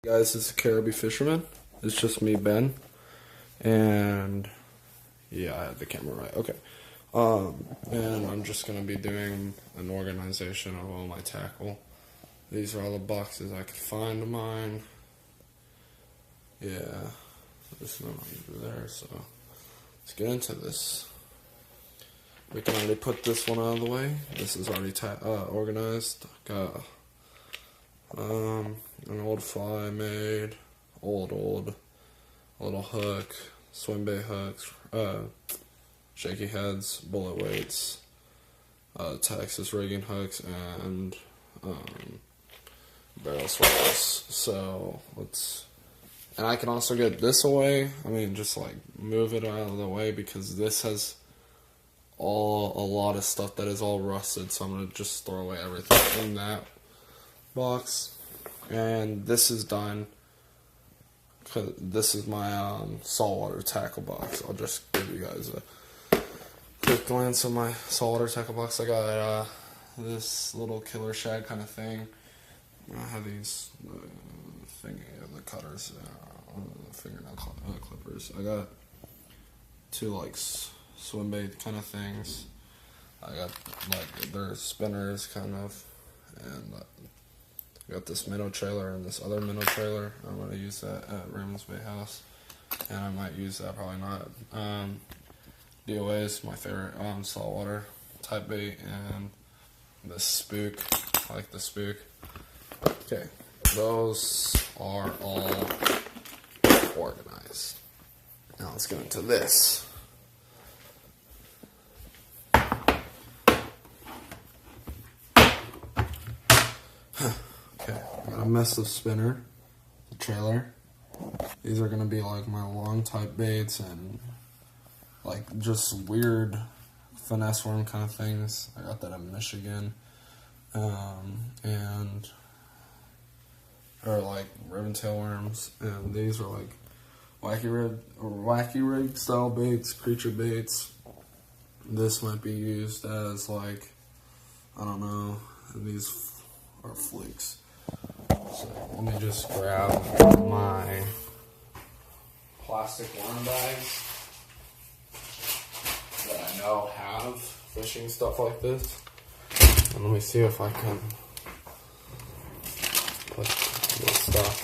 Guys, it's the Caribou Fisherman. It's just me, Ben, and yeah, I have the camera right. Okay. And I'm just gonna be doing an organization of all my tackle. These are all the boxes I could find of mine. Yeah, there's none over there, so let's get into this. We can already put this one out of the way. This is already organized. Got an old fly I made, old, a little hook, swim bait hooks, shaky heads, bullet weights, Texas rigging hooks, and barrel swells. So and I can also get this away. I mean, just like move it out of the way because this has a lot of stuff that is all rusted. So I'm gonna just throw away everything in that box. And this is done. This is my saltwater tackle box. I'll just give you guys a quick glance of my saltwater tackle box. I got this little killer shad kind of thing. I have these the cutters, fingernail clippers. I got two like swim bait kind of things. I got like they're spinners kind of, and I got this minnow trailer and this other minnow trailer. I'm going to use that at Raymond's Bay House. And I might use that, probably not. DOA is my favorite saltwater type bait. And the spook. I like the spook. Okay. Those are all organized. Now let's get into this. Okay, I got a massive spinner, the trailer. These are gonna be like my long type baits and like just weird finesse worm kind of things. I got that in Michigan, or like ribbon tail worms, and these are like wacky rig style baits, creature baits. This might be used as like, I don't know, these are flakes. So let me just grab my plastic worm bags that I know have fishing stuff like this. And let me see if I can put this stuff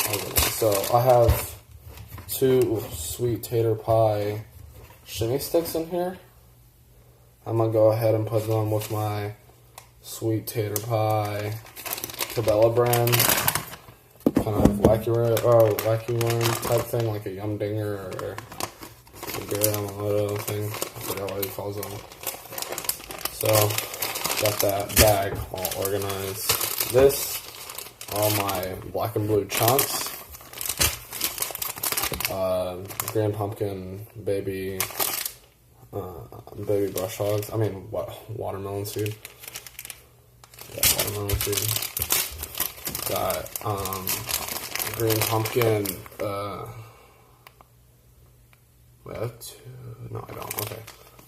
over there. So I have two sweet tater pie shimmy sticks in here. I'm gonna go ahead and put them with my sweet tater pie Cabela brand kind of wacky worm type thing, like a Yumdinger or a Gary Yamamoto thing. I forgot what he calls them. So got that bag all organized. This are all my black and blue chunks. Green pumpkin baby brush hogs. I mean watermelon seed. Yeah, watermelon seed. Got green pumpkin. No, I don't. Okay,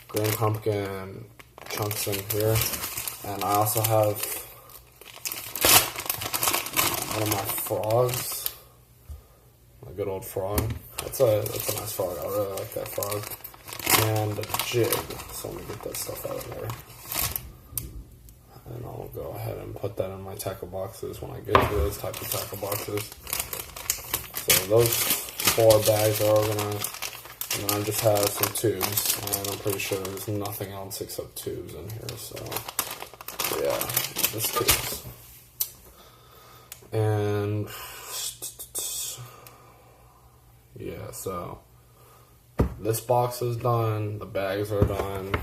green pumpkin chunks in here, and I also have one of my frogs. My good old frog. That's a nice frog. I really like that frog. And a jig. So let me get that stuff out of there. And I'll go ahead and put that in my tackle boxes when I get to those type of tackle boxes. So those 4 bags are organized. And then I just have some tubes. And I'm pretty sure there's nothing else except tubes in here. So yeah, just tubes. And yeah, so this box is done. The bags are done.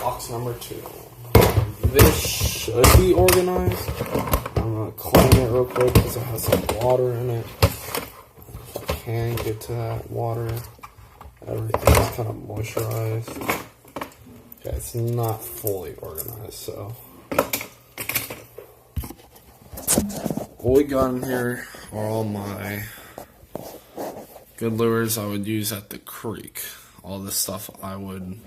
Box number 2. This should be organized. I'm gonna clean it real quick because it has some water in it. If I can get to that water, everything's kind of moisturized. Okay, it's not fully organized, so what we got in here are all my good lures I would use at the creek. All this stuff I would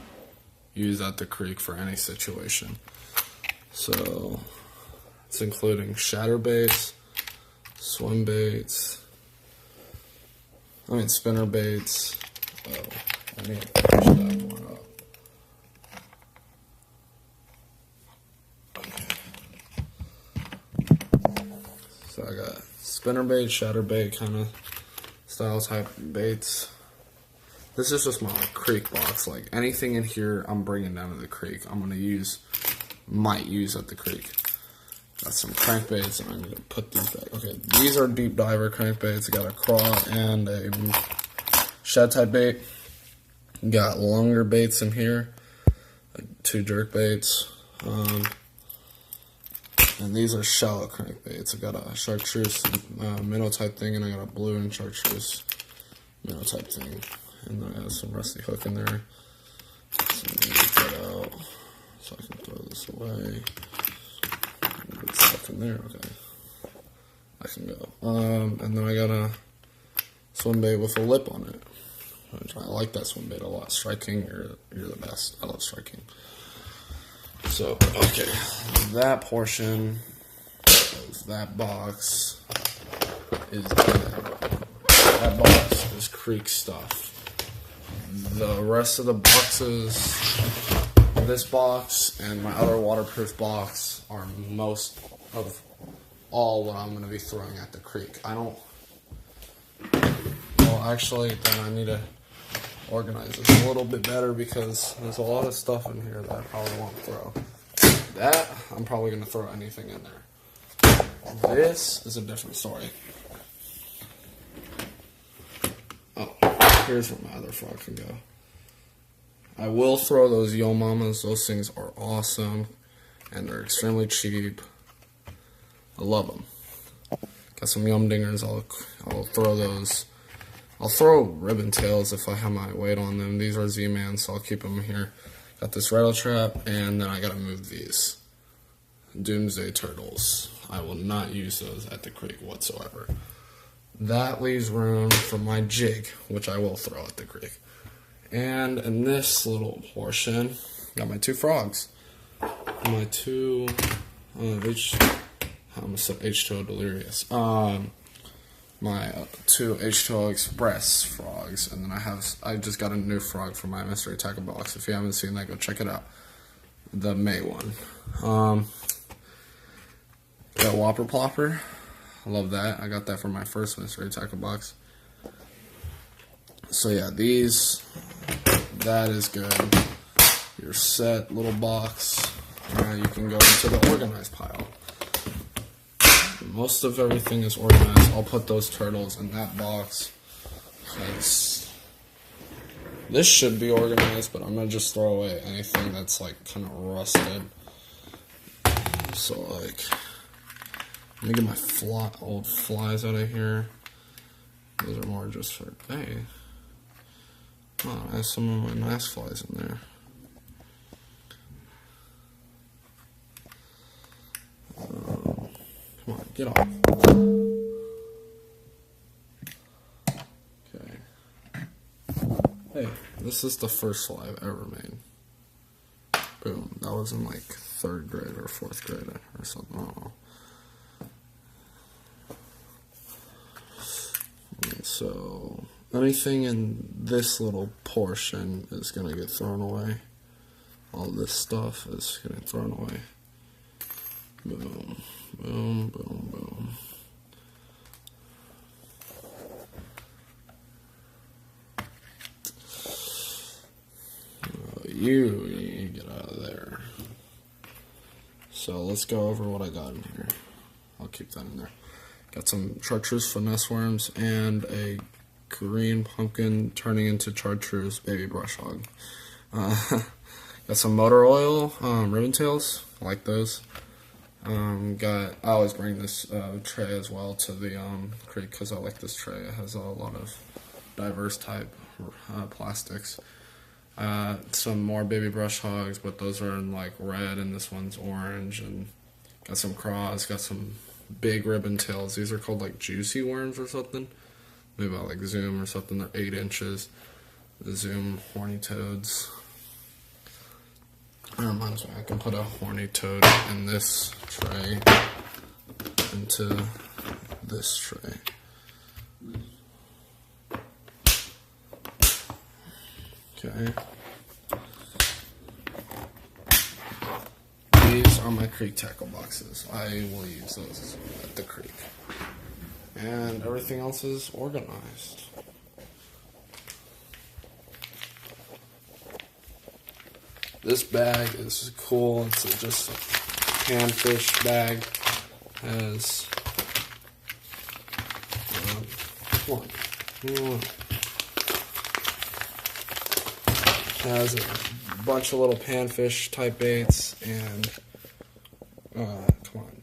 use at the creek for any situation. So it's including shatter baits, swim baits, spinner baits. Oh, I need to push that one up. Okay. So I got spinner bait, shatter bait kind of style type baits. This is just my creek box. Like anything in here, I'm bringing down to the creek. I'm gonna might use at the creek. Got some crankbaits, and I'm gonna put these back. Okay, these are deep diver crankbaits. I got a craw and a shad type bait. Got longer baits in here, like 2 jerk baits. And these are shallow crankbaits. I got a chartreuse minnow type thing, and I got a blue and chartreuse minnow type thing. And then I have some rusty hook in there. So I'm gonna get that out so I can throw this away. Get stuff in there. Okay, I can go. And then I got a swim bait with a lip on it. I like that swim bait a lot. Striking, you're the best. I love striking. So, okay, that portion of that box is dead. That box is creek stuff. The rest of the boxes, this box and my other waterproof box, are most of all what I'm going to be throwing at the creek. Well, actually, then I need to organize this a little bit better because there's a lot of stuff in here that I probably won't throw. That, I'm probably going to throw anything in there. This is a different story. Oh, here's where my other frog can go. I will throw those Yo Mamas. Those things are awesome, and they're extremely cheap. I love them. Got some Yum Dingers. I'll throw those. I'll throw ribbon tails if I have my weight on them. These are Z-Man, so I'll keep them here. Got this rattle trap, and then I gotta move these Doomsday Turtles. I will not use those at the creek whatsoever. That leaves room for my jig, which I will throw at the creek. And in this little portion, got my 2 frogs. My 2 H2O Delirious. My 2 H2O Express frogs, and then I just got a new frog for my mystery tackle box. If you haven't seen that, go check it out. The May one. Got Whopper Plopper. I love that. I got that for my first mystery tackle box. So yeah, that is good. Your set little box. Now you can go into the organized pile. Most of everything is organized. I'll put those turtles in that box. This should be organized, but I'm gonna just throw away anything that's like kind of rusted. So like, let me get my old flies out of here. Those are more just for, hey. Oh, I have some of my nice flies in there. Come on, get off. Okay. Hey, this is the first fly I've ever made. Boom. That was in like 3rd grade or 4th grade or something. I don't know. So anything in this little portion is gonna get thrown away. All this stuff is getting thrown away. Boom, boom, boom, boom. You need to get out of there. So let's go over what I got in here. I'll keep that in there. Got some chartreuse finesse worms and a green pumpkin turning into chartreuse baby brush hog. Got some motor oil ribbon tails. I like those. I always bring this tray as well to the creek because I like this tray. It has a lot of diverse type plastics. Some more baby brush hogs, but those are in like red and this one's orange. And got some craws, got some big ribbon tails. These are called like juicy worms or something. Maybe I like Zoom or something. They're 8 inches. The Zoom horny toads. That reminds me, I can put a horny toad in this tray into this tray. Okay. These are my creek tackle boxes. I will use those at the creek. And everything else is organized. This bag is cool. It's just a panfish bag. Has has a bunch of little panfish type baits and come on,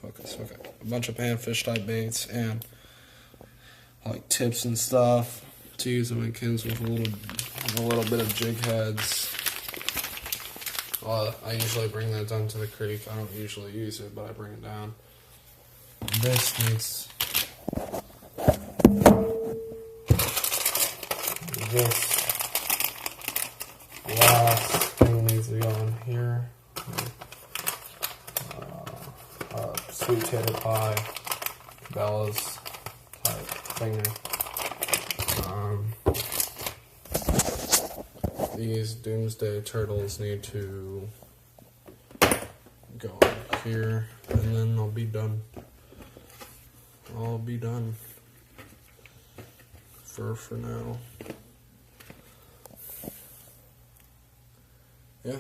focus. Okay, a bunch of panfish type baits and like tips and stuff to use them in kins with a little bit of jig heads. I usually bring that down to the creek. I don't usually use it, but I bring it down. This needs this last thing needs to go in here. Sweet tater pie, Cabela's type thinger. These Doomsday Turtles need to go in here, and then I'll be done. I'll be done for now. Yeah.